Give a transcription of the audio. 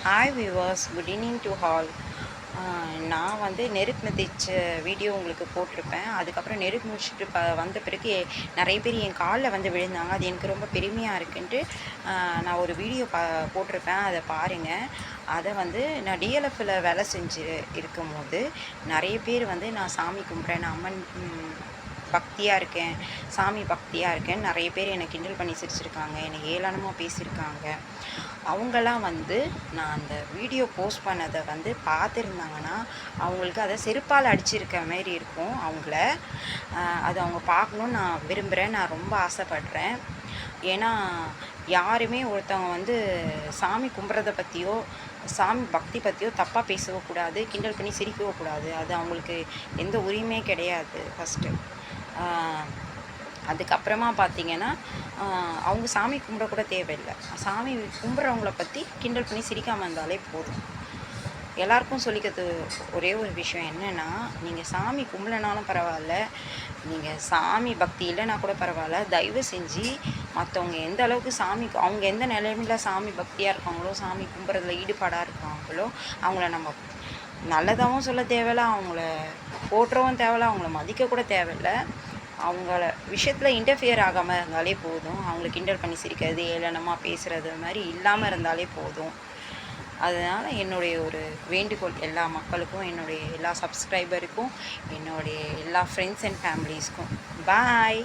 Hi viewers, good evening to hall. நான் வந்து நெருப்பு மிதிச்ச வீடியோ உங்களுக்கு போட்டிருப்பேன். அதுக்கப்புறம் நெருப்பு மிதிச்சுட்டு வந்த பிறகு நிறைய பேர் என் காலில் வந்து விழுந்தாங்க. அது எனக்கு ரொம்ப பெருமையாக இருக்குன்ட்டு நான் ஒரு வீடியோ போட்டிருப்பேன். அதை பாருங்கள். அதை வந்து நான் டிஎல்எஃப்பில் வேலை செஞ்சு இருக்கும்போது நிறைய பேர் வந்து நான் சாமி கும்பிட்றேன், நான் அம்மன் பக்தியாக இருக்கேன், சாமி பக்தியாக இருக்கேன், நிறைய பேர் என்னை கிண்டல் பண்ணி சிரிச்சிருக்காங்க, என்னை ஏளனமாக பேசியிருக்காங்க. அவங்களாம் வந்து நான் அந்த வீடியோ போஸ்ட் பண்ணதை வந்து பார்த்துருந்தாங்கன்னா அவங்களுக்கு அதை செருப்பால் அடிச்சிருக்க மாரி இருக்கும். அது அவங்க பார்க்கணுன்னு நான் விரும்புகிறேன், நான் ரொம்ப ஆசைப்படுறேன். ஏன்னா யாருமே ஒருத்தவங்க வந்து சாமி கும்பிட்றத பற்றியோ சாமி பக்தி பற்றியோ தப்பாக பேசவோ கூடாது, கிண்டல் பண்ணி சிரிக்கவோ கூடாது. அது அவங்களுக்கு எந்த உரிமையே கிடையாது ஃபஸ்ட்டு. அதுக்கப்புறமா பார்த்திங்கன்னா அவங்க சாமி கும்பிடக்கூட தேவையில்லை. சாமி கும்பிட்றவங்கள பற்றி கிண்டல் பண்ணி சிரிக்காமல் இருந்தாலே போதும். எல்லாருக்கும் சொல்லிக்கிறது ஒரே ஒரு விஷயம் என்னென்னா, நீங்கள் சாமி கும்பிடனாலும் பரவாயில்ல, நீங்கள் சாமி பக்தி இல்லைன்னா கூட பரவாயில்ல, தயவு செஞ்சு மற்றவங்க எந்த அளவுக்கு அவங்க எந்த நிலைமையில் சாமி பக்தியாக இருக்காங்களோ, சாமி கும்பிட்றதுல ஈடுபாடாக இருக்காங்களோ, அவங்கள நம்ம நல்லதாகவும் சொல்ல தேவையில்லை, அவங்கள போற்றவும் தேவையில்லை, அவங்கள மதிக்கக்கூட தேவையில்லை. அவங்கள விஷயத்தில் இன்டர்ஃபியர் ஆகாமல் இருந்தாலே போதும். அவங்கள கிண்டல் பண்ணி சிரிக்கிறது, ஏளனமாக பேசுகிறது மாதிரி இல்லாமல் இருந்தாலே போதும். அதனால் என்னுடைய ஒரு வேண்டுகோள் எல்லா மக்களுக்கும், என்னுடைய எல்லா சப்ஸ்கிரைபருக்கும், என்னுடைய எல்லா ஃப்ரெண்ட்ஸ் அண்ட் ஃபேமிலிஸ்க்கும். பாய்.